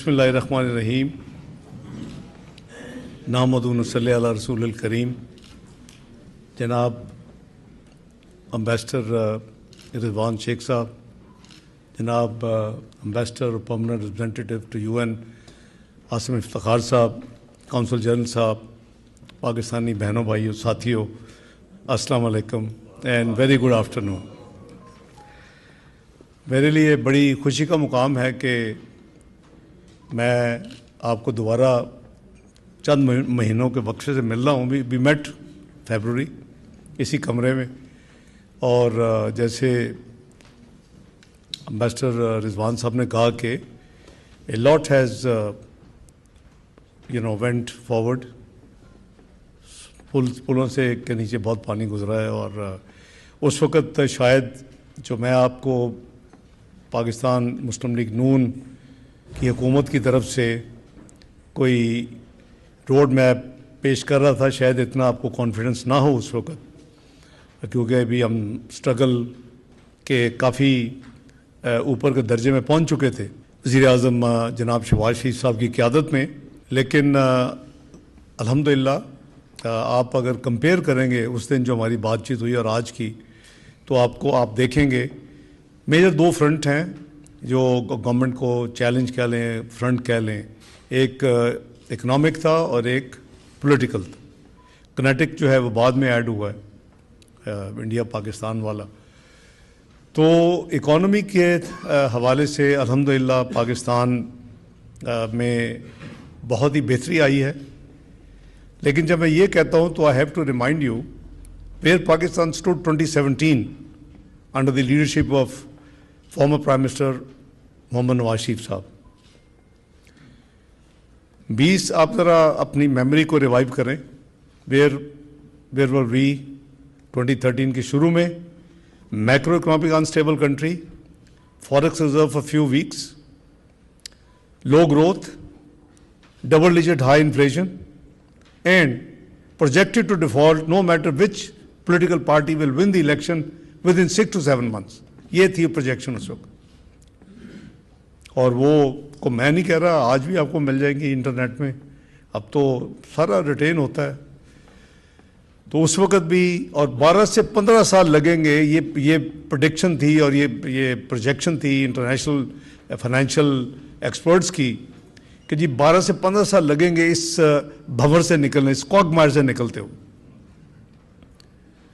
बिस्मिल्लाहिर्रहमानिर्रहीम नाहमदु व नसल्ली अला रसूलिल करीम। जनाब एम्बेसडर रिजवान शेख साहब, जनाब एम्बेसडर और permanent representative to UN Asim Iftikhar साहब, काउंसल जनरल साहब, पाकिस्तानी बहनों भाइयों साथियों, अस्सलाम वालेकुम एंड वेरी गुड आफ्टरनून। मेरे लिए बड़ी खुशी का मुकाम है कि मैं आपको दोबारा चंद महीनों के वक्फे से मिल रहा हूँ। वी मेट फरवरी इसी कमरे में, और जैसे एम्बेसडर रिजवान साहब ने कहा कि a lot has went forward. पुलों से के नीचे बहुत पानी गुजरा है, और उस वक़्त शायद जो मैं आपको पाकिस्तान मुस्लिम लीग नून की हुकूमत की तरफ से कोई रोड मैप पेश कर रहा था, शायद इतना आपको कॉन्फिडेंस ना हो उस वक़्त, क्योंकि अभी हम स्ट्रगल के काफ़ी ऊपर के दर्जे में पहुंच चुके थे वज़ीर-ए-आज़म जनाब शहबाज शरीफ साहब की क़यादत में। लेकिन अल्हम्दुलिल्लाह आप अगर कंपेयर करेंगे उस दिन जो हमारी बातचीत हुई और आज की, तो आप देखेंगे मेजर दो फ्रंट हैं जो गवर्नमेंट को चैलेंज कह लें, फ्रंट कह लें। एक इकनॉमिक था और एक पॉलिटिकल था। कनेटिक जो है वो बाद में ऐड हुआ है, इंडिया पाकिस्तान वाला। तो इकॉनमी के हवाले से अल्हम्दुलिल्लाह पाकिस्तान में बहुत ही बेहतरी आई है। लेकिन जब मैं ये कहता हूँ तो I have to remind you where Pakistan stood 2017 under the leadership of former prime minister Mohammad Nawaz Sharif sahab. 20 आप ज़रा अपनी मेमोरी को रिवाइव करें। वेयर वर वी 2013 के शुरू में macro economic unstable country, forex reserve for few weeks, low growth, double digit high inflation and projected to default no matter which political party will win the election within 6 to 7 months। ये थी projection उस वक्त, और वो को मैं नहीं कह रहा, आज भी आपको मिल जाएंगी इंटरनेट में, अब तो सारा रिटेन होता है। तो उस वक्त भी, और 12 से 15 साल लगेंगे, ये प्रेडिक्शन थी और ये प्रोजेक्शन थी इंटरनेशनल फाइनेंशियल एक्सपर्ट्स की कि जी 12 से 15 साल लगेंगे इस भंवर से निकलने, इस क्वागमायर से निकलते हुए।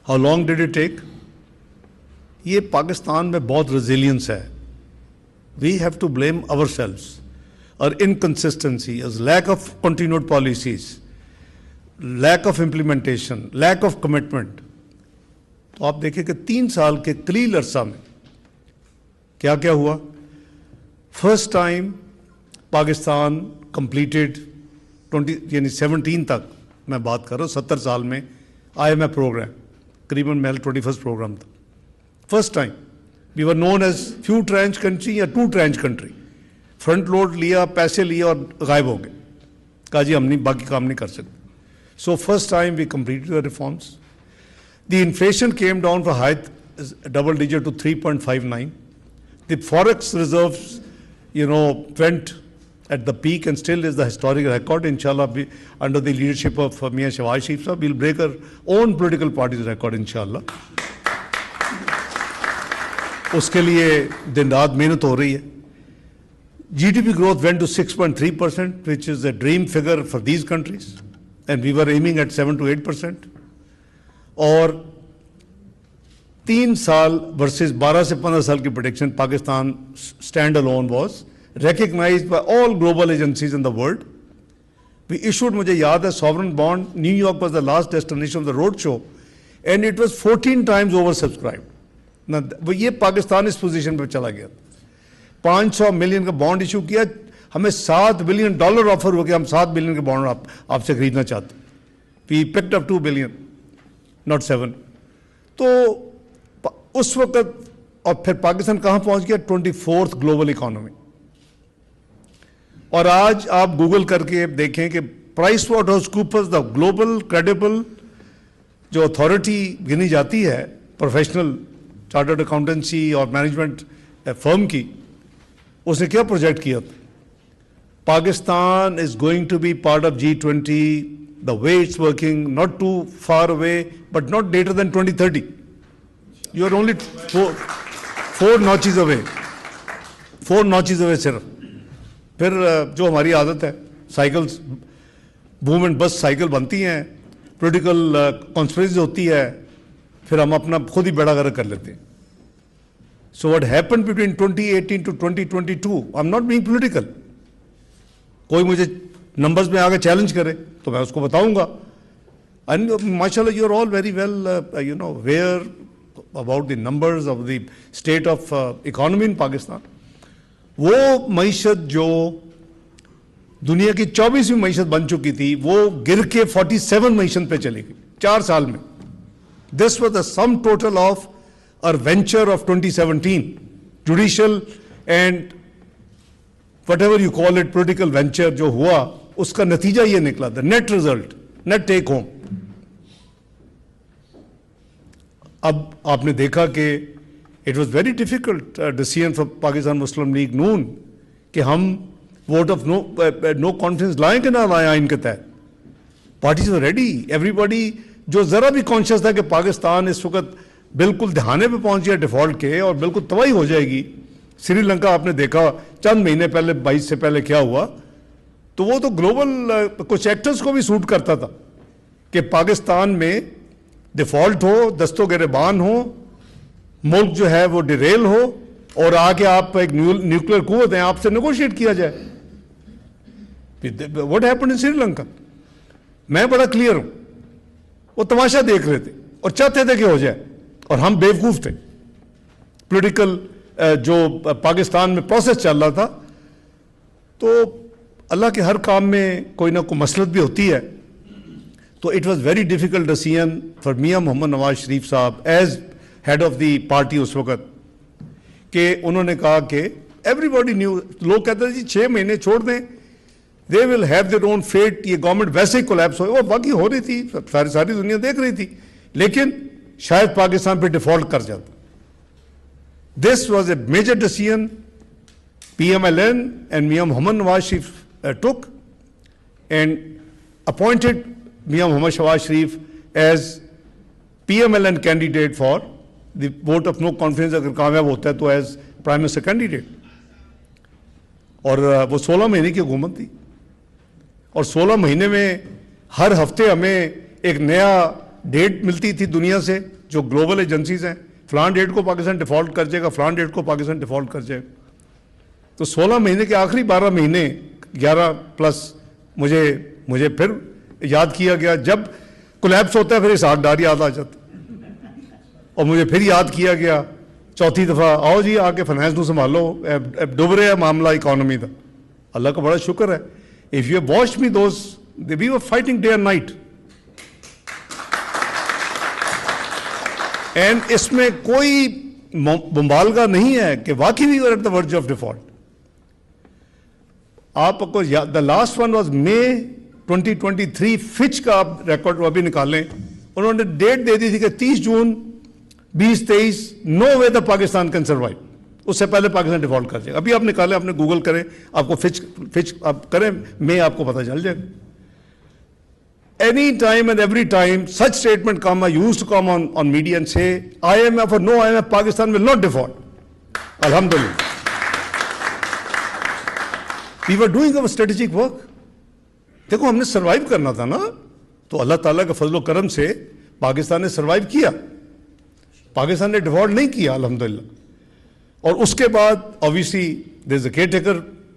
How long did it take? ये पाकिस्तान में बहुत रेजिलियंस है। We have to blame ourselves और inconsistency, lack of continued policies, lack of implementation, lack of commitment. तो आप देखिए कि 3 साल के कलील अरसा में क्या क्या हुआ। फर्स्ट टाइम पाकिस्तान कंप्लीटेड 17 तक मैं बात कर रहा हूँ, 70 साल में IMF प्रोग्राम, करीबन महल 21st प्रोग्राम था। First time we were known as few tranche country या 2 ट्रेंच कंट्री। फ्रंट लोड लिया, पैसे लिए और गायब हो गए, कहा जी हम नहीं, बाकी काम नहीं कर सकते। So first time we completed the reforms. The inflation came down for high double digit to 3.59। The forex reserves went at the peak and still is the historic record. Inshallah, under the leadership of Mian Shehbaz Sharif Sahab, we'll break our own political party's record inshallah. उसके लिए दिन रात मेहनत हो रही है। GDP growth went to 6.3%, which is a dream figure for these countries, and we were aiming at 7 to 8%. और 3 साल वर्सेस 12 से 15 साल की prediction, Pakistan stand alone was recognized by all global agencies in the world. We issued, मुझे याद है, sovereign bond. New York was the last destination of the road show, and it was 14 times oversubscribed. ना वो ये पाकिस्तान इस position पर चला गया। 500 मिलियन का बॉन्ड इशू किया, हमें $7 बिलियन ऑफर हो गया, हम 7 बिलियन के बॉन्ड आपसे खरीदना चाहते। We picked up 2 billion, not 7। तो उस वक्त, और फिर पाकिस्तान कहाँ पहुँच गया? 24th global economy. और आज आप गूगल करके देखें कि Pricewaterhouse Coopers, the global credible जो अथॉरिटी गिनी जाती है प्रोफेशनल चार्टर्ड अकाउंटेंसी और मैनेजमेंट फर्म की, उसने क्या प्रोजेक्ट किया था? Pakistan is going to be part of G20, the way it's working, not too far away, but not later than 2030. You are only four notches away. 4 notches away सिर्फ. फिर जो हमारी आदत है, साइकिल्स बूम एंड बस cycle बनती हैं, political conspiracy होती है, फिर हम अपना खुद ही बेड़ा गर्क कर लेते हैं. So what happened between 2018 to 2022, I'm not being political. कोई मुझे नंबर्स में आगे चैलेंज करे तो मैं उसको बताऊंगा. And mashallah, you're all very well, aware about the numbers of the state of economy in Pakistan. वो मईशत जो दुनिया की 24वीं मईशत बन चुकी थी, वो गिर के 47 मईशत पे चली गई 4 साल में. This was the sum total of our venture of 2017, judicial and whatever you call it, political venture जो हुआ, उसका नतीजा ये निकला, the net result, net take home. अब आपने देखा कि it was very difficult decision for Pakistan Muslim League Noon कि हम vote of no confidence लाएं कि ना लाएं आइन के तहत. Parties were ready, everybody जो जरा भी कॉन्शियस था कि पाकिस्तान इस वक्त बिल्कुल दहाने पे पहुंच गया डिफॉल्ट के और बिल्कुल तबाही हो जाएगी. श्रीलंका आपने देखा चंद महीने पहले 22 से पहले क्या हुआ, तो वो तो ग्लोबल कुछ एक्टर्स को भी सूट करता था कि पाकिस्तान में डिफॉल्ट हो, दस्तों गिरबान हो, मुल्क जो है वो डिरेल हो और आके आप एक न्यूक्लियर कुव्वत है, आपसे नेगोशिएट किया जाए. What happened in Sri Lanka? मैं बड़ा क्लियर हूं, वो तमाशा देख रहे थे और चाहते थे कि हो जाए और हम बेवकूफ थे. पॉलिटिकल जो पाकिस्तान में प्रोसेस चल रहा था, तो अल्लाह के हर काम में कोई ना कोई मसलत भी होती है. तो it was very difficult decision for Mian Mohammad Nawaz Sharif साहब as head of the party उस वक्त कि उन्होंने कहा कि एवरीबॉडी न्यू, लोग कहते थे जी 6 महीने छोड़ दें, they will have their own fate, ये गवर्नमेंट वैसे ही कोलैप्स हो. वो बाकी हो रही थी, सारी दुनिया देख रही थी, लेकिन शायद पाकिस्तान पे डिफॉल्ट कर जाता. This was a major decision PMLN and Mian Mohammad Nawaz Sharif took and appointed Mian Mohammad Nawaz Sharif as PMLN candidate for the vote of no confidence. अगर कामयाब होता है तो as प्राइम मिनिस्टर कैंडिडेट. और वो 16 महीने की हुकूमत थी और 16 महीने में हर हफ्ते हमें एक नया डेट मिलती थी दुनिया से, जो ग्लोबल एजेंसीज हैं. फलान डेट को पाकिस्तान डिफॉल्ट कर जाएगा, फलान डेट को पाकिस्तान डिफॉल्ट कर जाएगा. तो 16 महीने के आखिरी 12 महीने 11 प्लस मुझे फिर याद किया गया. जब कोलैप्स होता है फिर इसहाक डार याद आ जाता और मुझे फिर याद किया गया चौथी दफ़ा, आओ जी आके फाइनेंस को संभालो, डूब रहा है मामला इकॉनमी का. अल्लाह का बड़ा शुक्र है. If you watch me those, we were fighting day and night. And इसमें कोई मुबालगा नहीं है कि वाकई we were at the verge of default. आपको the last one was May 2023. Fitch का आप रिकॉर्ड अभी निकालें, उन्होंने डेट दे दी थी कि 30 जून 2023, no way the Pakistan can survive. उससे पहले पाकिस्तान डिफॉल्ट कर जाएगा. अभी आप निकालें, आपने गूगल करें, आपको फिच आप करें, मैं आपको पता चल जाएगा. Any time and every time such statement come, I used to come on media and say, IMF or no IMF, Pakistan will not default. Alhamdulillah. We were doing our strategic work. देखो हमने survive करना था ना, तो अल्लाह ताला का फजलो करम से पाकिस्तान ने सर्वाइव किया. पाकिस्तान ने डिफॉल्ट नहीं किया अल्हम्दुलिल्लाह. और उसके बाद obviously there is a caretaker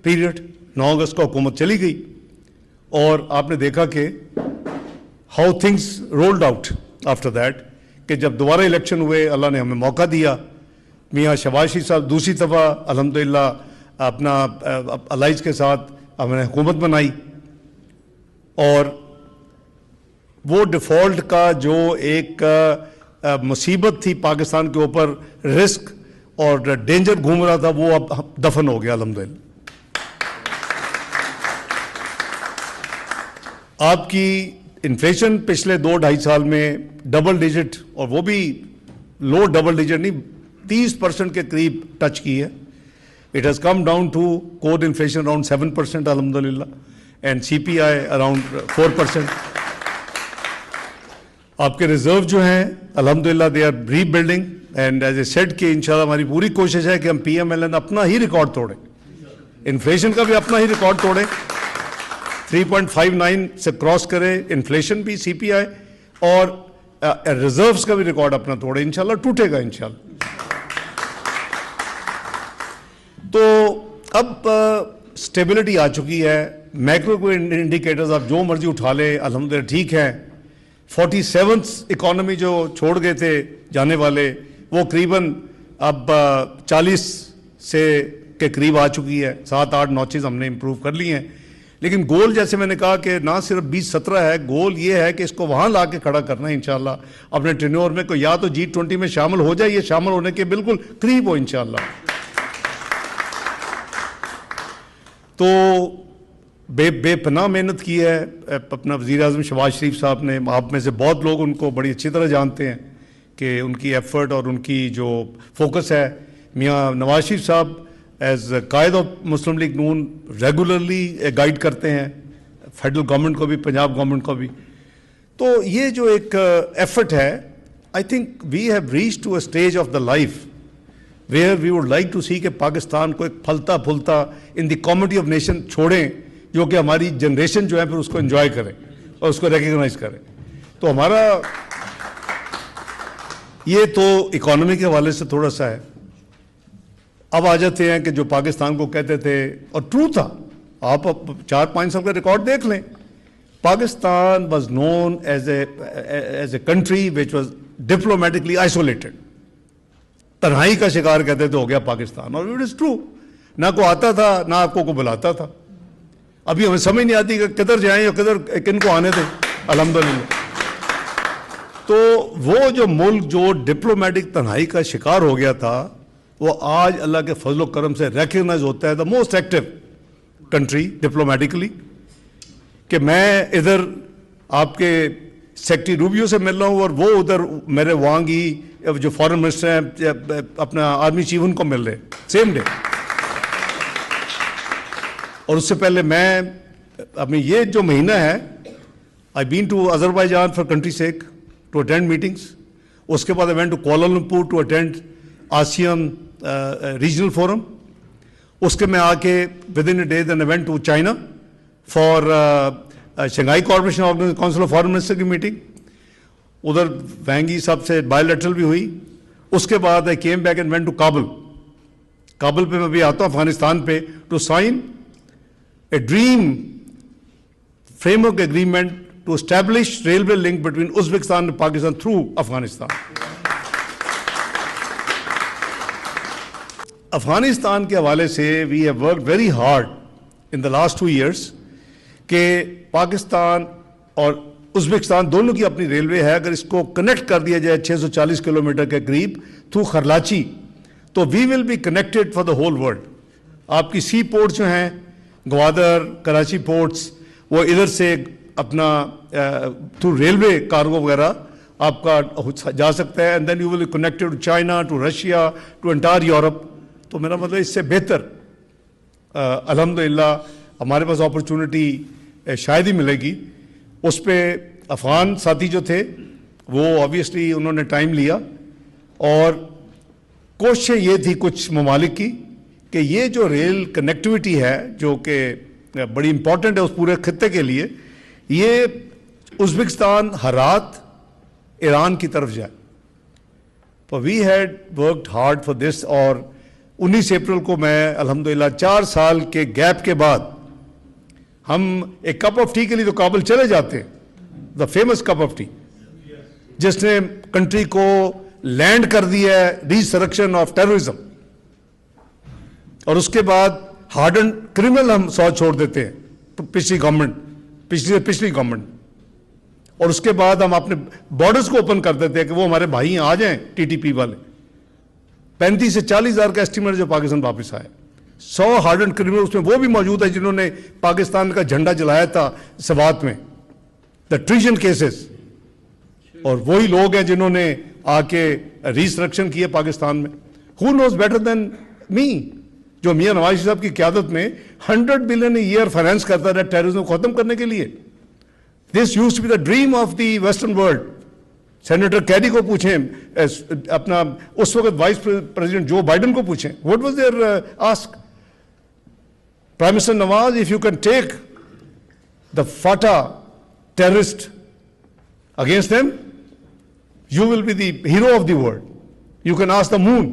period. 9 अगस्त को हुकूमत चली गई और आपने देखा कि how things rolled out after that, कि जब दोबारा इलेक्शन हुए अल्लाह ने हमें मौका दिया. मियाँ शहबाज शरीफ साहब दूसरी दफ़ा अल्हम्दुलिल्लाह अपना अलाइज के साथ हमने हुकूमत बनाई और वो डिफ़ॉल्ट का जो एक मुसीबत थी पाकिस्तान के ऊपर, रिस्क और डेंजर घूम रहा था, वो अब दफन हो गया अल्हम्दुलिल्लाह. आपकी इन्फ्लेशन पिछले 2-2.5 साल में डबल डिजिट, और वो भी लो डबल डिजिट नहीं, 30% के करीब टच की है. It has come down to core inflation around 7%, alhamdulillah, and CPI around 4%. आपके रिजर्व जो हैं alhamdulillah they are rebuilding, and as I said कि इंशाल्लाह हमारी पूरी कोशिश है कि हम PMLN अपना ही रिकॉर्ड तोड़ें, इन्फ्लेशन का भी अपना ही रिकॉर्ड तोड़ें, 3.59 से क्रॉस करें इन्फ्लेशन भी, CPI और रिजर्व्स का भी रिकॉर्ड अपना तोड़े, इंशाल्लाह टूटेगा इंशाल्लाह। तो अब स्टेबिलिटी आ चुकी है, मैक्रो को इंडिकेटर्स आप जो मर्जी उठा ले अल्हम्दुलिल्लाह ठीक है। 47th इकोनॉमी जो छोड़ गए थे जाने वाले, वो करीबन अब 40 से के करीब आ चुकी है, 7-8 नॉचेज हमने इम्प्रूव कर ली हैं। लेकिन गोल जैसे मैंने कहा कि ना सिर्फ 2017 है, गोल ये है कि इसको वहाँ ला के खड़ा करना है इंशाल्लाह अपने टेन्योर में, को या तो G20 में शामिल हो जाए, ये शामिल होने के बिल्कुल करीब हो इंशाल्लाह। तो बेपनाह मेहनत की है अपना वज़ीर आज़म शहबाज शरीफ साहब ने, आप में से बहुत लोग उनको बड़ी अच्छी तरह जानते हैं कि उनकी एफर्ट और उनकी जो फोकस है। मियाँ नवाज शरीफ साहब एज कायद of Muslim League Noon regularly guide करते हैं फेडरल गवर्नमेंट को भी, पंजाब गवर्नमेंट को भी। तो ये जो एक एफर्ट है, I think we have reached to a stage of the life where we would like to see कि पाकिस्तान को एक फलता फूलता in the comity of nation छोड़ें, जो कि हमारी जनरेशन जो है फिर उसको एंजॉय करे और उसको रिकग्नाइज करे। तो हमारा ये तो इकोनॉमी के हवाले से थोड़ा सा है। अब आ जाते हैं कि जो पाकिस्तान को कहते थे, और ट्रू था, आप 4-5 साल का रिकॉर्ड देख लें, Pakistan was known as a country which was diplomatically isolated, तन्हाई का शिकार कहते थे हो गया पाकिस्तान, और इट इज ट्रू, ना को आता था ना आपको को बुलाता था। अभी हमें समझ नहीं आती कि किधर जाएं या किधर किनको आने थे, अल्हम्दुलिल्लाह। तो वो जो मुल्क जो डिप्लोमेटिक तन्हाई का शिकार हो गया था, वो आज अल्लाह के फजल करम से रिकग्नाइज होता है the most active country diplomatically. कि मैं इधर आपके सेक्रेटरी रूबियो से मिल रहा हूँ और वो उधर मेरे वांग ही जो फॉरेन मिनिस्टर हैं अपना आर्मी चीफ उनको मिल रहे सेम डे। और उससे पहले मैं अपनी ये जो महीना है, I been to Azerbaijan for country sake to attend meetings. उसके बाद I went to Kuala Lumpur to attend ASEAN regional forum. उसके में आके within a day then I went to China for Shanghai corporation organisation council of foreign minister की meeting, उधर Wang Yi sahab से bilateral भी हुई। उसके बाद I came back and went to Kabul. Kabul पे मैं भी आता हूँ अफगानिस्तान पे to sign a dream framework agreement to establish railway link between Uzbekistan and Pakistan through Afghanistan. Afghanistan के हवाले से we have worked very hard in the last 2 years कि पाकिस्तान और उज्बेकिस्तान दोनों की अपनी रेलवे है, अगर इसको कनेक्ट कर दिया जाए 640 किलोमीटर के करीब थ्रू खरलाची, तो we will be connected for the whole world. आपकी सी पोर्ट जो हैं ग्वादर, कराची पोर्ट्स, वो इधर से अपना थ्रू रेलवे कार्गो वगैरह आपका जा सकता है, and then you will be connected to China, to Russia, to entire Europe. तो मेरा मतलब इससे बेहतर अल्हम्दुलिल्लाह हमारे पास अपॉर्चुनिटी शायद ही मिलेगी। उस पर अफ़गान साथी जो थे वो ऑब्वियसली उन्होंने टाइम लिया, और कोशिश ये थी कुछ ममालिक की कि ये जो रेल कनेक्टिविटी है जो कि बड़ी इंपॉर्टेंट है उस पूरे खत्ते के लिए, ये उज्बेकिस्तान हरात ईरान की तरफ जाए। तो we had worked hard for this, और 19 अप्रैल को मैं अल्हम्दुलिल्लाह 4 साल के गैप के बाद हम एक कप ऑफ टी के लिए तो काबुल चले जाते हैं, the famous cup of T जिसने कंट्री को लैंड कर दिया है रिसरेक्शन ऑफ टेररिज्म, और उसके बाद हार्डन क्रिमिनल हम 100 छोड़ देते हैं पिछली गवर्नमेंट, और उसके बाद हम अपने बॉर्डर्स को ओपन कर देते हैं कि वो हमारे भाई आ जाएं टीटीपी वाले। 35 से 40 हज़ार का एस्टीमेट जो पाकिस्तान वापस आए, 100 हार्डन क्रिमिनल उसमें वो भी मौजूद है जिन्होंने पाकिस्तान का झंडा जलाया था सवात में, द ट्रीजन केसेस, और वही लोग हैं जिन्होंने आके रिसरेक्शन किए पाकिस्तान में। Who knows better than me جو میاں نواز صاحب کی قیادت میں 100 بلین ایئر فائنانس کرتا رہا ٹیررزم کو ختم کرنے کے لیے. This used to be the dream of the western world. Senator Kerry کو پوچھیں, اپنا اس وقت وائس پریزیڈنٹ جو بائیڈن کو پوچھیں, what was there ask. Prime minister Nawaz, if you can take the Fatah terrorist against them, you will be the hero of the world. You can ask the moon.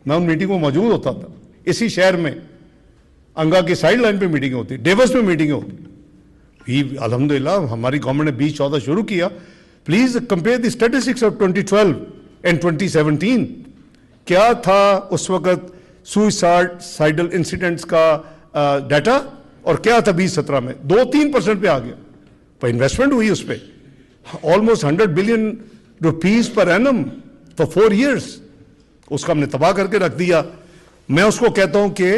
میں ان meeting میں موجود ہوتا تھا. اسی شہر میں انگا کی سائڈ لائن پہ میٹنگیں ہوتی, ڈیوس میں میٹنگیں ہوتی. الحمدللہ ہماری گورنمنٹ نے 2014 شروع کیا. Please compare the statistics of 2012 and 2017. کیا تھا اس وقت سوئسائڈل انسیڈنٹس کا ڈیٹا اور کیا تھا 2017 میں؟ 2-3% پہ آ گیا. پر انویسٹمنٹ ہوئی اس پہ almost 100 billion rupees per annum for 4 years. اس کا ہم نے تباہ کر کے رکھ دیا. میں اس کو کہتا ہوں کہ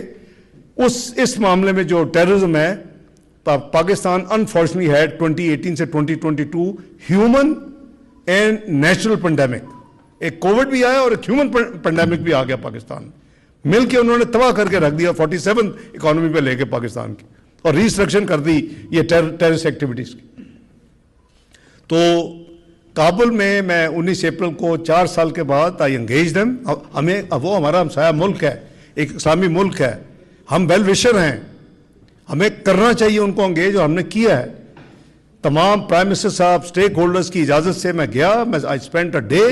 اس معاملے میں جو ٹیررزم ہے, پاکستان انفارچونیٹلی ہے 2018 سے 2022 ہیومن اینڈ نیچرل پینڈیمک. ایک کووڈ بھی آیا اور ایک ہیومن پینڈیمک بھی آ گیا پاکستان میں. مل کے انہوں نے تباہ کر کے رکھ دیا 47 اکانومی پہ لے کے پاکستان کی, اور ریسٹرکشن کر دی یہ ٹیررسٹ ایکٹیویٹیز کی. تو کابل میں 19 اپریل کو 4 سال کے بعد آئی انگیج دیم. ہمیں وہ ہمارا ہمسایہ ملک ہے, ایک اسلامی ملک ہے, ہم ویل وشر ہیں, ہمیں کرنا چاہیے ان کو انگیج, اور ہم نے کیا ہے. تمام پرائم منسٹر صاحب اسٹیک ہولڈرز کی اجازت سے میں گیا. I spend a day.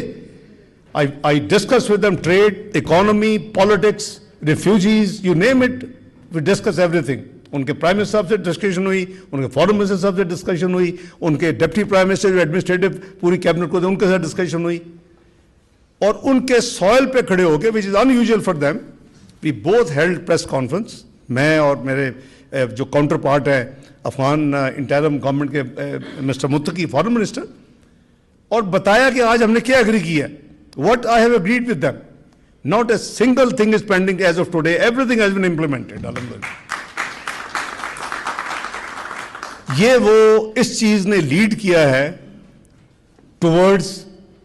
I discuss with them trade, economy, politics, refugees, you name it, we discuss everything. ان کے پرائم منسٹر صاحب سے ڈسکشن ہوئی, ان کے فارن منسٹر صاحب سے ڈسکشن ہوئی, ان کے ڈپٹی پرائم منسٹر جو ایڈمنسٹریٹو پوری کیبنٹ کو تھے ان کے ساتھ ڈسکشن ہوئی, اور ان کے سوئل پہ کھڑے ہو کے which is unusual for them, we both held press conference. میں اور میرے جو کاؤنٹر پارٹ ہے افغان انٹرم گورنمنٹ کے مسٹر متقی فارن منسٹر, اور بتایا کہ آج ہم نے کیا ایگری کیا ہے. What I have agreed with them. Not a single thing is pending as of today. Everything has been implemented. Alhamdulillah. یہ وہ اس چیز نے لیڈ کیا ہے towards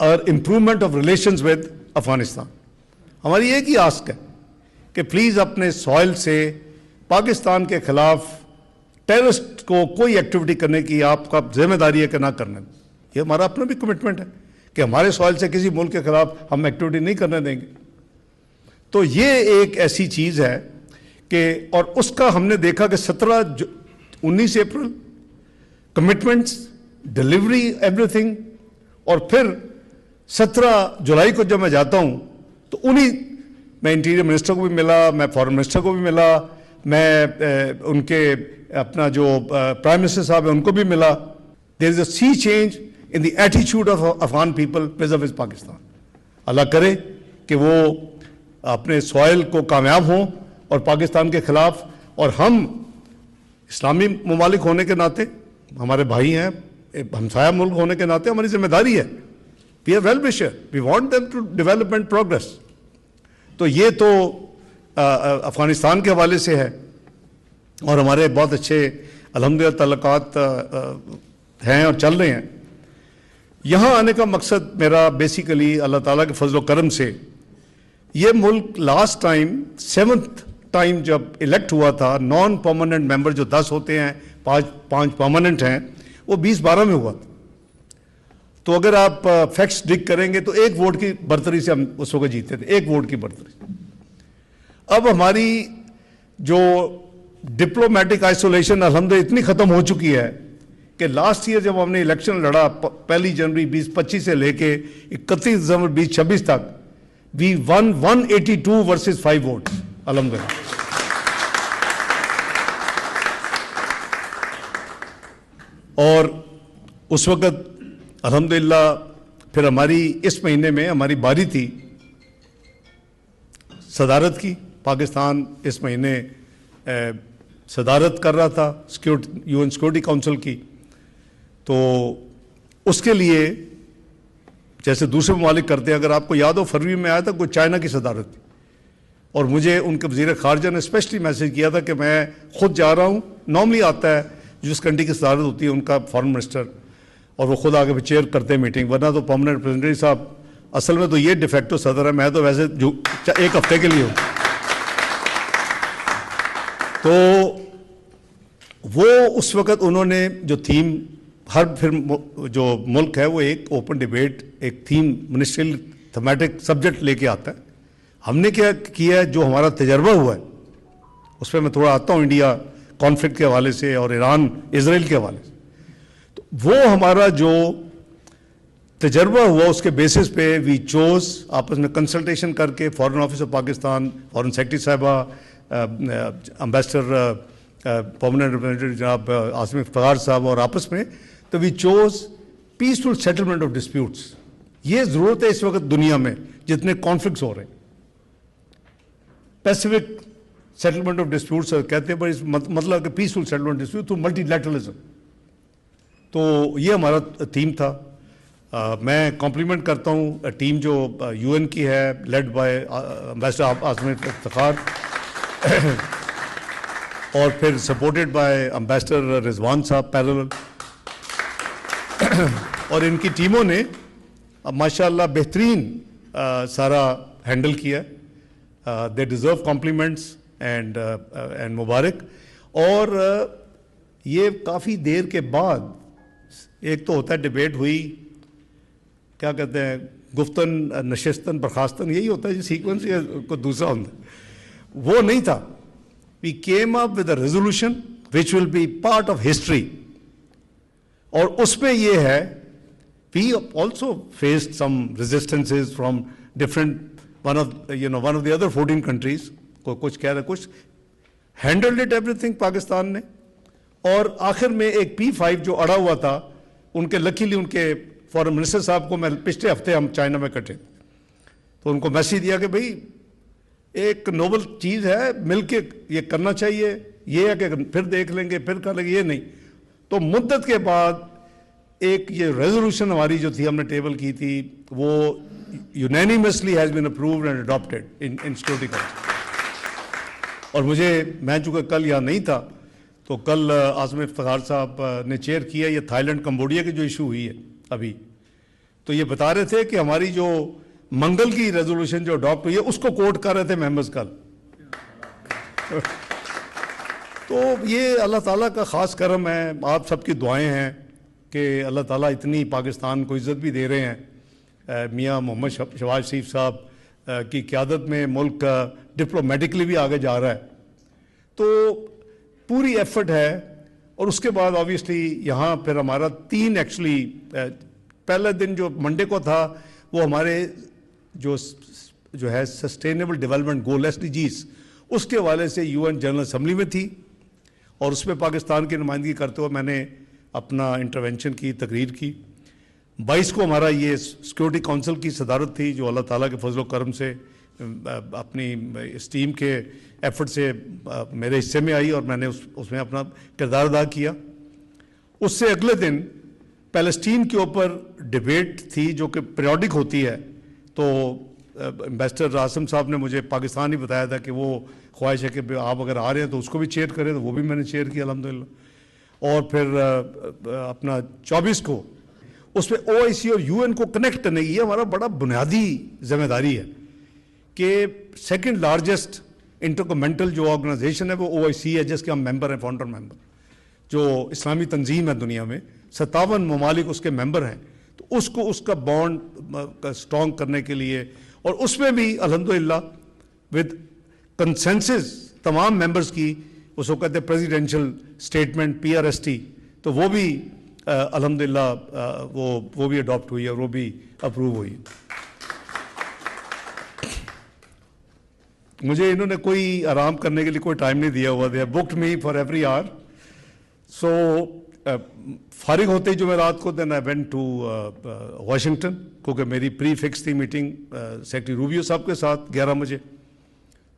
our improvement of relations with Afghanistan. ہماری ایک ہی آسک ہے کہ پلیز اپنے سوائل سے پاکستان کے خلاف ٹیررسٹ کو کوئی ایکٹیویٹی کرنے کی آپ کا ذمہ داری ہے کہ نہ کرنے. یہ ہمارا اپنا بھی کمٹمنٹ ہے کہ ہمارے سوائل سے کسی ملک کے خلاف ہم ایکٹیویٹی نہیں کرنے دیں گے. تو یہ ایک ایسی چیز ہے کہ, اور اس کا ہم نے دیکھا کہ 19 April commitments, delivery, every thing. اور پھر 17 جولائی کو جب میں جاتا ہوں تو میں انٹیریئر منسٹر کو بھی ملا, میں فارن منسٹر کو بھی ملا, میں ان کے اپنا جو پرائم منسٹر صاحب ہیں ان کو بھی ملا. There is a sea change in the attitude of Afghan people vis-a-vis Pakistan. اللہ کرے کہ وہ اپنے سوائل کو کامیاب ہوں اور پاکستان کے خلاف, اور ہم اسلامی ممالک ہونے کے ناطے, ہمارے بھائی ہیں, ہمسایہ ملک ہونے کے ناطے ہماری ذمہ داری ہے. we are well wisher, we want them to develop and progress. تو یہ تو افغانستان کے حوالے سے ہے, اور ہمارے بہت اچھے الحمدللہ تعلقات ہیں اور چل رہے ہیں. یہاں آنے کا مقصد میرا بیسیکلی اللہ تعالیٰ کے فضل و کرم سے, یہ ملک لاسٹ ٹائم 7th ٹائم جب الیکٹ ہوا تھا, نان پرماننٹ ممبر جو 10 ہوتے ہیں, 5 پرماننٹ ہیں, وہ 2012 میں ہوا تھا. تو اگر آپ فیکٹس ڈگ کریں گے تو 1 ووٹ کی برتری سے ہم اس وقت جیتے تھے, 1 ووٹ کی برتری. اب ہماری جو ڈپلومیٹک آئسولیشن الحمدللہ اتنی ختم ہو چکی ہے کہ لاسٹ ایئر جب ہم نے الیکشن لڑا 1 جنوری 2025 سے لے کے 31 دسمبر 2026 تک, وی ون 182 ورسز 5 ووٹ الحمدللہ. اور اس وقت الحمدللہ پھر ہماری اس مہینے میں ہماری باری تھی صدارت کی. پاکستان اس مہینے صدارت کر رہا تھا UN سیکورٹی کونسل کی. تو اس کے لیے جیسے دوسرے ممالک کرتے ہیں, اگر آپ کو یاد ہو فروری میں آیا تھا کوئی چائنا کی صدارت تھی, اور مجھے ان کے وزیر خارجہ نے اسپیشلی میسج کیا تھا کہ میں خود جا رہا ہوں. نارملی آتا ہے جس کنٹری کی صدارت ہوتی ہے ان کا فارن منسٹر, اور وہ خود آگے پہ چیئر کرتے ہیں میٹنگ, ورنہ تو پرماننٹ ریپرزینٹیٹو صاحب اصل میں تو یہ ڈیفیکٹو صدر ہے, میں تو ویسے جو 1 ہفتے کے لیے ہوں. تو وہ اس وقت انہوں نے جو تھیم ہر پھر جو ملک ہے وہ ایک اوپن ڈیبیٹ ایک تھیم منسٹریل تھیمیٹک سبجیکٹ لے کے آتا ہے. ہم نے کیا کیا ہے جو ہمارا تجربہ ہوا ہے اس پہ میں تھوڑا آتا ہوں انڈیا کانفلکٹ کے حوالے سے اور ایران اسرائیل کے حوالے سے. تو وہ ہمارا جو تجربہ ہوا اس کے بیسس پہ وی چوز آپس میں کنسلٹیشن کر کے foreign office of Pakistan foreign secretary صاحبہ امبیسڈر پرماننٹ ریپرزینٹیٹو جناب عاصم افتخار صاحب اور آپس میں تو we choose peaceful settlement of disputes. یہ ضرورت ہے اس وقت دنیا میں جتنے کانفلکٹس ہو رہے ہیں. پیسیفک سیٹلمنٹ آف ڈسپیوٹس کہتے ہیں پر مطلب کہ peaceful settlement dispute through multi literalism. تو یہ ہمارا تھیم تھا. میں کمپلیمنٹ کرتا ہوں ٹیم جو یو این کی ہے led by ambassador Asim Iftikhar اور پھر سپورٹڈ بائی امبیسڈر رضوان صاحب پیرلل. اور ان کی ٹیموں نے ماشاء اللہ بہترین سارا ہینڈل کیا. دے ڈیزرو کمپلیمنٹس اینڈ مبارک. اور یہ کافی دیر کے بعد ایک تو ہوتا ہے ڈبیٹ ہوئی کیا کہتے ہیں گفتن نشستن برخاستن یہی ہوتا ہے جو سیکوینس یا کوئی دوسرا ہوتا ہے. وہ نہیں تھا. We came up with a resolution which will be part of history. اور اس میں یہ ہے we also faced some resistances from different one of the other 14 countries. کچھ کہہ رہے کچھ handled it everything Pakistan نے. اور آخر میں ایک P5 جو اڑا ہوا تھا ان کے لکیلی ان کے فارن منسٹر صاحب کو میں پچھلے ہفتے ہم چائنا میں کٹے تو ان کو میسیج دیا کہ بھائی ایک نوبل چیز ہے مل کے یہ کرنا چاہیے. یہ ہے کہ پھر دیکھ لیں گے پھر کر لیں گے یہ نہیں. تو مدت کے بعد ایک یہ ریزولوشن ہماری جو تھی ہم نے ٹیبل کی تھی وہ unanimously has been approved and adopted in security council. اور میں چونکہ کل یہاں نہیں تھا تو کل عاصم افتخار صاحب نے چیئر کیا یہ تھائی لینڈ کمبوڈیا کی جو ایشو ہوئی ہے ابھی. تو یہ بتا رہے تھے کہ ہماری جو منگل کی ریزولوشن جو اڈاپٹ ہوئی ہے اس کو کوٹ کر رہے تھے ممبرز کل. تو یہ اللہ تعالیٰ کا خاص کرم ہے. آپ سب کی دعائیں ہیں کہ اللہ تعالیٰ اتنی پاکستان کو عزت بھی دے رہے ہیں. میاں محمد شہباز شریف صاحب کی قیادت میں ملک ڈپلومیٹکلی بھی آگے جا رہا ہے. تو پوری ایفرٹ ہے. اور اس کے بعد آبویسلی یہاں پھر ہمارا 3 ایکچولی پہلا دن جو منڈے کو تھا وہ ہمارے جو ہے سسٹینیبل ڈیولپمنٹ گول SDGs اس کے حوالے سے UN جنرل اسمبلی میں تھی. اور اس میں پاکستان کی نمائندگی کرتے ہوئے میں نے اپنا انٹروینشن کی تقریر کی. 22 کو ہمارا یہ سیکورٹی کونسل کی صدارت تھی جو اللہ تعالیٰ کے فضل و کرم سے اپنی اس ٹیم کے ایفرٹ سے میرے حصے میں آئی اور میں نے اس میں اپنا کردار ادا کیا. اس سے اگلے دن پیلسٹین کے اوپر ڈیبیٹ تھی جو کہ پیریوڈک ہوتی ہے. تو امبیسڈر عاصم صاحب نے مجھے پاکستان ہی بتایا تھا کہ وہ خواہش ہے کہ آپ اگر آ رہے ہیں تو اس کو بھی چیئر کریں. تو وہ بھی میں نے چیئر کیا الحمدللہ. اور پھر اپنا 24 کو اس میں OIC اور UN کو کنیکٹ کرنے کی یہ ہمارا بڑا بنیادی ذمہ داری ہے کہ سیکنڈ لارجسٹ انٹرکومینٹل جو آرگنائزیشن ہے وہ OIC ہے جس کے ہم ممبر ہیں فاؤنڈر ممبر. جو اسلامی تنظیم ہے دنیا میں 57 ممالک اس کے ممبر ہیں. تو اس کا بانڈ اسٹرانگ کرنے کے لیے اور اس میں بھی الحمدللہ ود کنسنسس تمام ممبرز کی اس کو کہتے ہیں پریزیڈینشل اسٹیٹمنٹ PRST. تو وہ بھی الحمدللہ وہ بھی اڈاپٹ ہوئی اور وہ بھی اپروو ہوئی. مجھے انہوں نے کوئی آرام کرنے کے لیے کوئی ٹائم نہیں دیا ہوا. They have booked me for every hour. So فارغ ہوتے ہی جو میں رات کو then I went to Washington کیونکہ میری پری فکس تھی میٹنگ سیکرٹری روبیو صاحب کے ساتھ 11 بجے.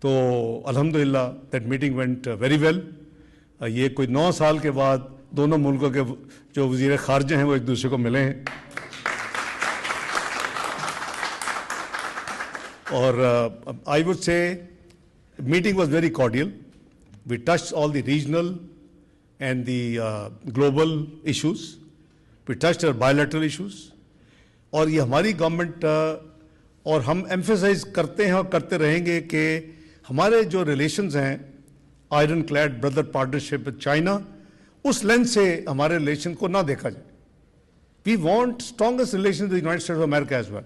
تو الحمدللہ that meeting went very well. یہ کوئی 9 سال کے بعد دونوں ملکوں کے جو وزیر خارجہ ہیں وہ ایک دوسرے کو ملے ہیں. اور I would say meeting was very cordial. We touched all the regional and the global issues. We touched our bilateral issues. اور یہ ہماری گورنمنٹ اور ہم ایمفیسائز کرتے ہیں اور کرتے رہیں گے کہ ہمارے جو ریلیشنز ہیں ironclad brother partnership with China, उस लेंस से हमारे रिलेशन को ना देखा जाए. We want strongest relation with the United States of America as well.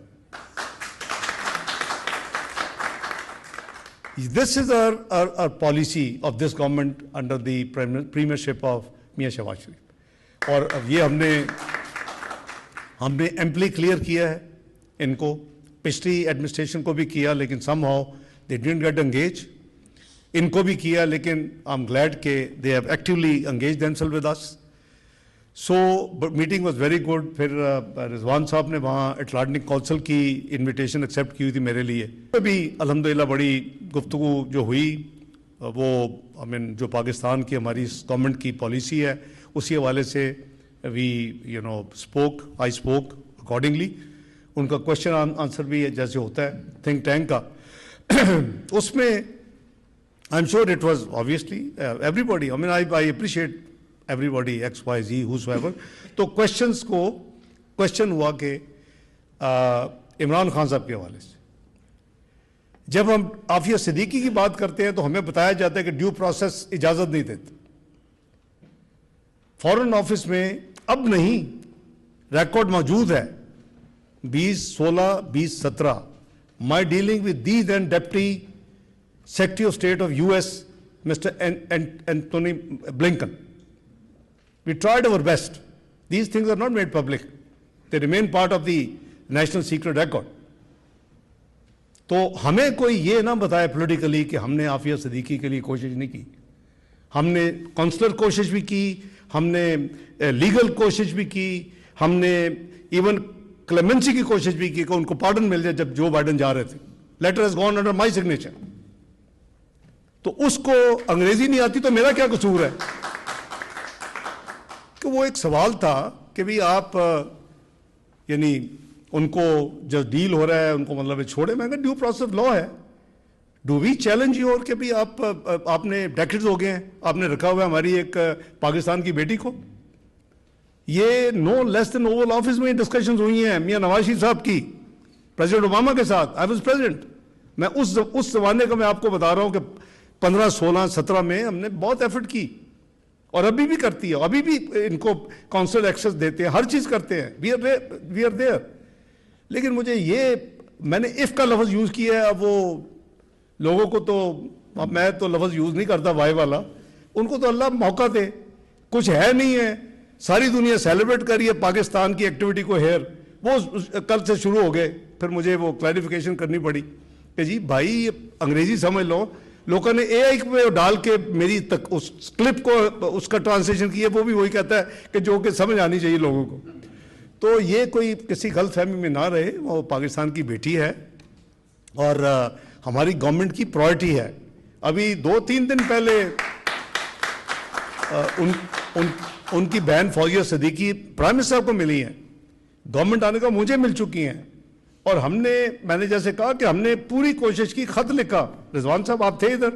This is our policy of this government under the premiership of मियां शहबाज शरीफ. और अब ये हमने एम्पली क्लियर किया है इनको, पिछली एडमिनिस्ट्रेशन को भी किया, लेकिन somehow they didn't get engaged. इनको भी किया, लेकिन I'm glad के they have actively engaged themselves with us. So meeting was very good. फिर रिजवान साहब ने वहाँ अटलांटिक काउंसिल की इनविटेशन एक्सेप्ट की हुई थी मेरे लिए. अभी अल्हम्दुलिल्लाह बड़ी गुफ्तगू जो हुई, वो जो पाकिस्तान की हमारी गवर्नमेंट की पॉलिसी है उसी हवाले से वी आई स्पोक अकॉर्डिंगली. उनका क्वेश्चन आंसर भी जैसे होता है थिंक टैंक का, उसमें I am sure it was obviously everybody, I appreciate everybody, X, Y, Z, whosoever. तो क्वेश्चन हुआ कि इमरान खान साहब के हवाले से जब हम आफिया सिद्दीकी की बात करते हैं तो हमें बताया जाता है कि ड्यू प्रोसेस इजाजत नहीं देते. फॉरेन ऑफिस में अब नहीं, रिकॉर्ड मौजूद है 2016-2017 my dealing with the then deputy secretary of state of US mister Antony Blinken. We tried our best. These things are not made public. They remain part of the national secret record. तो हमें कोई ये ना बताए politically कि हमने आफिया सिद्दीकी के लिए कोशिश नहीं की. हमने काउंसलर कोशिश भी की, हमने लीगल कोशिश भी की, हमने इवन क्लेमेंसी की कोशिश भी की कि उनको पार्डन मिल जाए जब जो बाइडन जा रहे थे. Letter has gone under my signature. तो उसको अंग्रेजी नहीं आती तो मेरा क्या कसूर है? कि वो एक सवाल था कि भाई आप यानी उनको जो डील हो रहा है उनको मतलब छोड़े. मैं ड्यू प्रोसेस लॉ है. Do we challenge you? और कि भाई आपने डेकेड्स हो गए हैं, आपने रखा हुआ है हमारी एक पाकिस्तान की बेटी को. ये no less than Oval Office में डिस्कशंस हुई हैं मियां नवाज शरीफ साहब की प्रेसिडेंट ओबामा के साथ. I was president. मैं उस जमाने का मैं आपको बता रहा हूं कि 15, 16, 17 में हमने बहुत एफर्ट की और अभी भी करती है. अभी भी इनको काउंसिल एक्सेस देते हैं, हर चीज़ करते हैं. We are there. लेकिन मुझे मैंने इफ का लफ्ज़ यूज़ किया है. अब वो लोगों को तो, अब मैं तो लफ्ज़ यूज़ नहीं करता वाई वाला, उनको तो अल्लाह मौका दे. कुछ है नहीं है, सारी दुनिया सेलिब्रेट कर रही है पाकिस्तान की एक्टिविटी को. वो कल से शुरू हो गए. फिर मुझे वो क्लैरिफिकेशन करनी पड़ी कि जी भाई अंग्रेजी समझ लो. लोगों ने AI पे डाल के मेरी तक उस क्लिप को उसका ट्रांसलेशन किया, वो भी वही कहता है कि जो कि समझ आनी चाहिए लोगों को. तो ये कोई किसी गलतफहमी में ना रहे. वो पाकिस्तान की बेटी है और हमारी गवर्नमेंट की प्रायोरिटी है. अभी 2-3 दिन पहले उनकी बहन फौजिया सिद्दीकी प्राइम मिनिस्टर को मिली हैं. गवर्नमेंट आने का मुझे मिल चुकी हैं. और मैंने जैसे कहा कि हमने पूरी कोशिश की, खत लिखा. रिजवान साहब आप थे इधर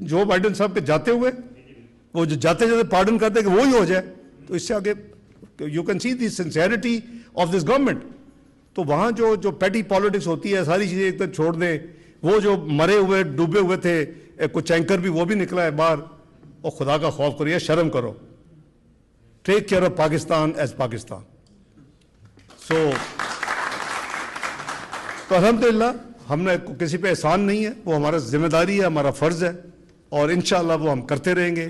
जो बाइडन साहब के जाते हुए, वो जो जाते जाते पार्डन करते कि वो ही हो जाए. तो इससे आगे you can see the sincerity of this government. तो वहाँ जो पेटी पॉलिटिक्स होती है सारी चीज़ें एक तरह छोड़ दें. वो जो मरे हुए डूबे हुए थे कुछ एंकर भी वो भी निकला है बाहर. और खुदा का खौफ करिए, शर्म करो. Take care of Pakistan as Pakistan. तो अल्हम्दुलिल्लाह हमने किसी पे एहसान नहीं है, वो हमारा जिम्मेदारी है, हमारा फ़र्ज़ है और इंशाअल्लाह वो हम करते रहेंगे.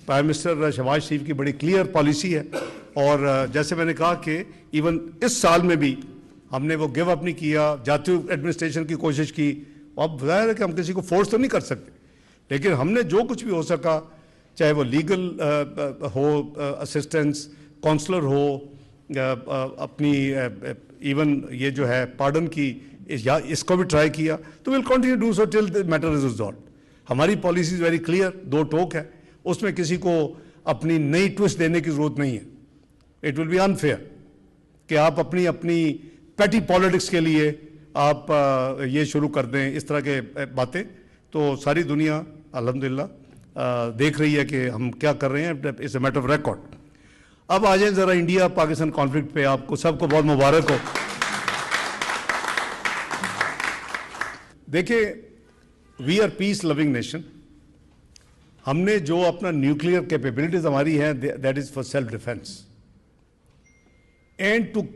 प्राइम मिनिस्टर शहबाज शरीफ की बड़ी क्लियर पॉलिसी है. और जैसे मैंने कहा कि इवन इस साल में भी हमने वो गिव अप नहीं किया, जाती हुई एडमिनिस्ट्रेशन की कोशिश की. अब ज़ाहिर है कि हम किसी को फोर्स तो नहीं कर सकते, लेकिन हमने जो कुछ भी हो सका, चाहे वो लीगल हो असिस्टेंस, काउंसलर हो, अपनी इवन ये जो है पार्डन की इसको भी ट्राई किया. तो will continue do so till the matter is resolved. हमारी पॉलिसी इज वेरी क्लियर, 2 टोक है. उसमें किसी को अपनी नई ट्विस्ट देने की जरूरत नहीं है. इट विल बी अनफेयर कि आप अपनी पेटी पॉलिटिक्स के लिए आप ये शुरू कर दें इस तरह के बातें. तो सारी दुनिया अल्हम्दुलिल्लाह देख रही है कि हम क्या कर रहे हैं. It's a matter of record. अब आ जाए ज़रा इंडिया पाकिस्तान कॉन्फ्लिक्ट पे. आपको सबको बहुत मुबारक हो. देखिए, we are peace loving nation हमने जो अपना न्यूक्लियर कैपेबिलिटीज हमारी हैं, that is for self defence and to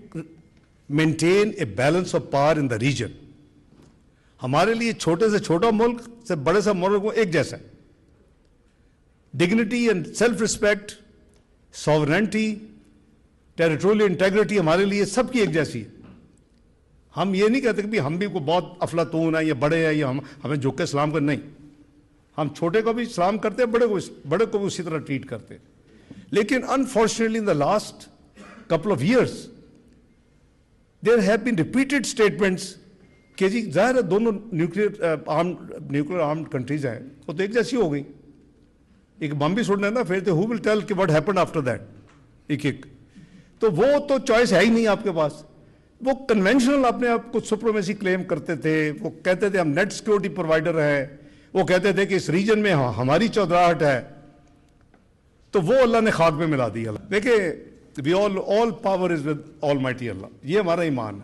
maintain a balance of power in the region. हमारे लिए छोटे से छोटा मुल्क से बड़े से मुल्क को एक जैसा है. Dignity and self respect, sovereignty, territorial integrity हमारे लिए सबकी एक जैसी है. हम ये नहीं कहते कि हम भी को बहुत अफलातून है, ये बड़े हैं, ये हमें झुक के सलाम कर, नहीं. हम छोटे को भी सलाम करते हैं, बड़े को भी उसी तरह ट्रीट करते हैं. लेकिन unfortunately in the last couple of years there have been repeated statements कि जी जाहिर है दोनों न्यूक्लियर आर्म्ड कंट्रीज हैं, वो तो एक जैसी हो गई. एक बम भी छोड़ना है ना, फिर हु विल टेल कि व्हाट हैपेंड आफ्टर दैट. एक तो वो तो चॉइस है ही नहीं आपके पास. वो कन्वेंशनल अपने आप को सुप्रीमेसी क्लेम करते थे. वो कहते थे हम नेट सिक्योरिटी प्रोवाइडर है. वो कहते थे कि इस रीजन में हमारी चौधराहट है. तो वो अल्लाह ने खाक में मिला दी. देखिए, We all power is with Almighty Allah. ये हमारा ईमान है.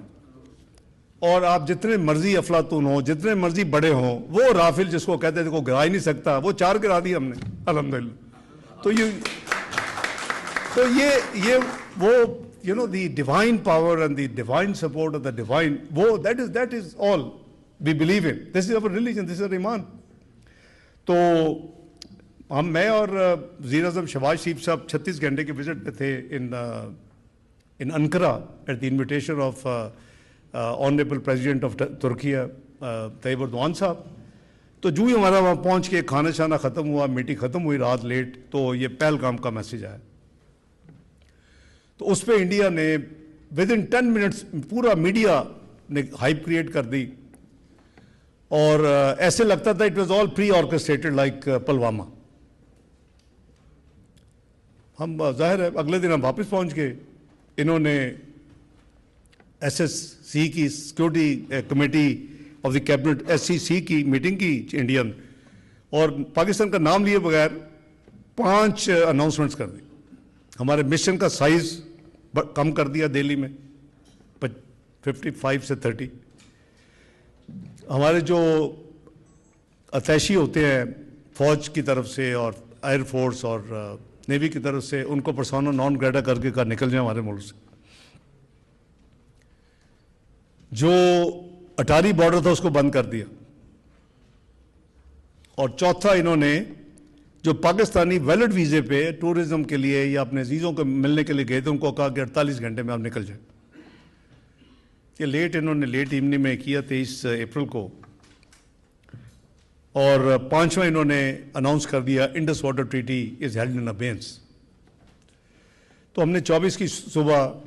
और आप जितने मर्जी अफलातून हो, जितने मर्जी बड़े हो, वो राफेल जिसको कहते थे को गिरा ही नहीं सकता, वो 4 गिरा दिए हमने अल्हम्दुलिल्लाह. तो ये वो the divine power and the divine support of the divine, वो that is all we believe in. This is our religion, this is our ईमान. तो मैं और वज़ीर आज़म शहबाज शरीफ साहब 36 घंटे के विजिट पे थे in Ankara at the invitation of honourable president of Turkey Tayyip Erdogan sahab. तो जो ही हमारा वहाँ पहुँच के खाना शाना ख़त्म हुआ, मीटिंग ख़त्म हुई रात लेट, तो ये पहलगाम का मैसेज आया. तो उस पर इंडिया ने विद इन 10 मिनट्स पूरा मीडिया ने हाइप क्रिएट कर दी. और ऐसे लगता था it was all pre orchestrated like Pulwama. हम जाहिर है अगले दिन हम वापस पहुंच गए. इन्होंने SSC की security committee of the cabinet SCC की मीटिंग की इंडियन, और पाकिस्तान का नाम लिए बगैर 5 अनाउंसमेंट्स कर दी. हमारे मिशन का साइज कम कर दिया दिल्ली में 55 से 30. हमारे जो अतैशी होते हैं फौज की तरफ से और एयरफोर्स और नेवी की तरफ से, उनको पर्सोना नॉन ग्रेटा करके का निकल जाए हमारे मुल्क से. जो अटारी बॉर्डर था उसको बंद कर दिया. और चौथा, इन्होंने जो पाकिस्तानी वैलिड वीज़े पे टूरिज्म के लिए या अपने अजीज़ों को मिलने के लिए गए थे, उनको कहा कि 48 घंटे में आप निकल जाए. ये इन्होंने लेट इवनिंग में किया 23 अप्रैल को. और 5वां इन्होंने अनाउंस कर दिया Indus water treaty is held in abeyance. तो हमने 24 की सुबह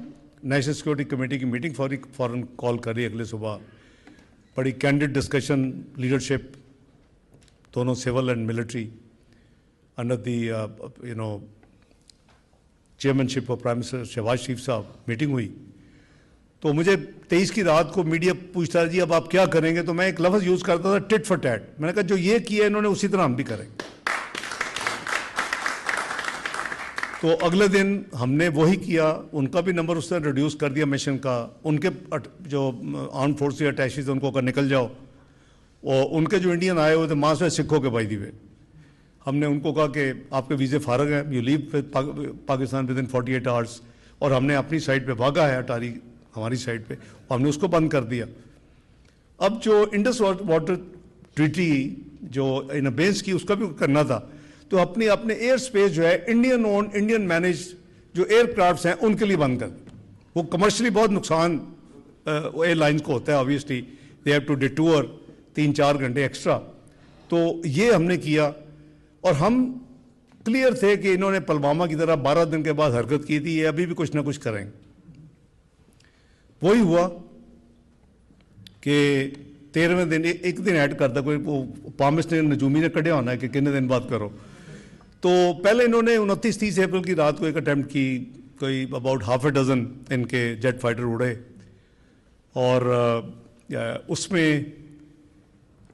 नेशनल सिक्योरिटी कमेटी की मीटिंग फौरन कॉल करी अगले सुबह. बड़ी कैंडिड डिस्कशन, लीडरशिप दोनों civil and military under the chairmanship of prime minister Shahbaz Sharif sahab meeting हुई. तो मुझे 23 की रात को मीडिया पूछता है जी अब आप क्या करेंगे, तो मैं एक लफ्ज़ यूज़ करता था टिट फॉर टैट. मैंने कहा जो ये किया इन्होंने उसी तरह हम भी करेंगे. तो अगले दिन हमने वही किया. उनका भी नंबर उस तरह रिड्यूस कर दिया मिशन का. उनके जो आर्म फोर्स अटैचीज उनको कर निकल जाओ, और उनके जो इंडियन आए हुए थे मास में सिखों के भाई दिए. हमने उनको कहा कि आपके वीज़े फारग हैं, you leave Pakistan with in 48 hours. और हमने अपनी साइड पे भागा है अटारी हमारी साइड पे, और हमने उसको बंद कर दिया. अब जो इंडस वाटर ट्रीटी जो इन अबेंस की, उसका भी करना था. तो अपने एयर स्पेस जो है इंडियन ओन इंडियन मैनेज जो एयरक्राफ्ट्स हैं उनके लिए बंद कर. वो कमर्शियली बहुत नुकसान एयरलाइंस को होता है. Obviously they have to detour 3-4 घंटे एक्स्ट्रा. तो ये हमने किया. और हम क्लियर थे कि इन्होंने पुलवामा की तरह 12 दिन के बाद हरकत की थी, ये अभी भी कुछ ना कुछ करेंगे. वही हुआ कि 13वें दिन एक दिन ऐड करता कोई पामिस ने नजूमी ने कढ़िया होना है कि कितने दिन बाद करो. तो पहले इन्होंने 29-30 अप्रैल की रात को एक अटैम्प्ट की, कोई अबाउट हाफ ए डजन इनके जेट फाइटर उड़े. और उसमें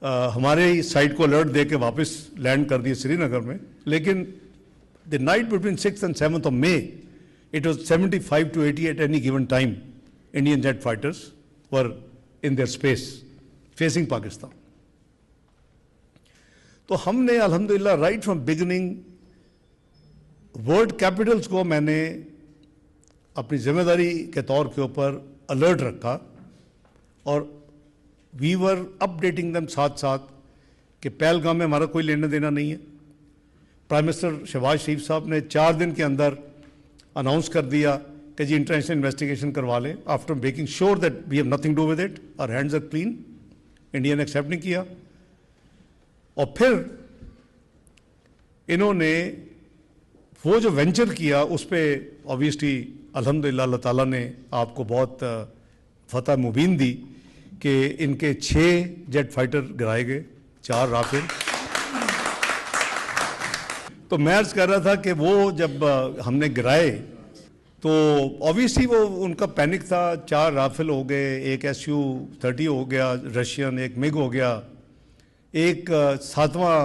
हमारे साइड को अलर्ट दे के वापस लैंड कर दिए श्रीनगर में. लेकिन the night between 6th and 7th of May it was 75 to 80 at any given time Indian jet fighters were in their space facing Pakistan. تو ہم نے الحمدللہ right from beginning world capitals کو میں نے اپنی ذمہ داری کے طور کے اوپر الرٹ رکھا اور وی ور اپ ڈیٹنگ دم ساتھ ساتھ کہ پہلگام میں ہمارا کوئی لینا دینا نہیں ہے. پرائم منسٹر شہباز شریف صاحب نے 4 دن کے اندر اناؤنس کر دیا کہ جی انٹرنیشنل انویسٹیگیشن کروا لیں after making sure that we have nothing do with it اور ہینڈز آر کلین. انڈیا نے ایکسیپٹ نہیں کیا اور پھر انہوں نے وہ جو وینچر کیا اس پہ آبویسلی الحمدللہ اللہ تعالیٰ نے آپ کو بہت فتح مبین دی کہ ان کے 6 جیٹ فائٹر گرائے گئے, 4 رافیل. تو میں عرض کر رہا تھا کہ وہ جب ہم نے گرائے تو آبویسلی وہ ان کا پینک تھا. 4 رافیل ہو گئے, ایک Su-30 ہو گیا رشین, ایک MiG ہو گیا, ایک 7واں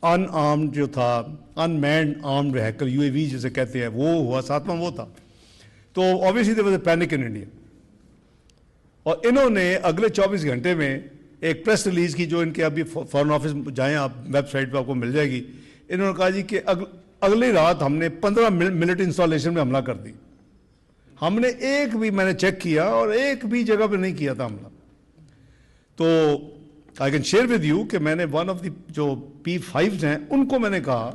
ان آرمڈ جو تھا ان مینڈ آرمڈ وہیکل UAV جسے کہتے ہیں وہ ہوا, 7واں وہ تھا. تو obviously there was a panic in India. اور انہوں نے اگلے 24 گھنٹے میں ایک پریس ریلیز کی جو ان کے ابھی فارن آفس جائیں آپ ویب سائٹ پہ آپ کو مل جائے گی. انہوں نے کہا جی کہ اگلی رات ہم نے 15 ملٹری انسٹالیشن میں حملہ کر دی. ہم نے ایک بھی, میں نے چیک کیا اور ایک بھی جگہ پہ نہیں کیا تھا حملہ. تو I can share with you کہ میں نے ون آف دی جو P5s ہیں ان کو میں نے کہا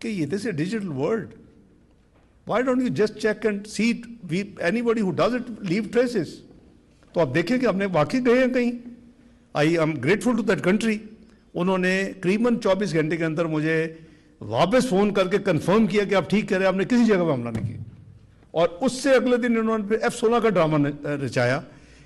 کہ یہ this a digital world, why don't you just check and see anybody who does it leave traces. تو آپ دیکھیں کہ ہم نے واقعی گئے ہیں کہیں. I am grateful to that country. انہوں نے قریباً 24 گھنٹے کے اندر مجھے واپس فون کر کے کنفرم کیا کہ آپ ٹھیک کہہ رہے ہیں, آپ نے کسی جگہ پہ حملہ نہیں کیا. اور اس سے اگلے دن انہوں نے F-16 کا ڈرامہ رچایا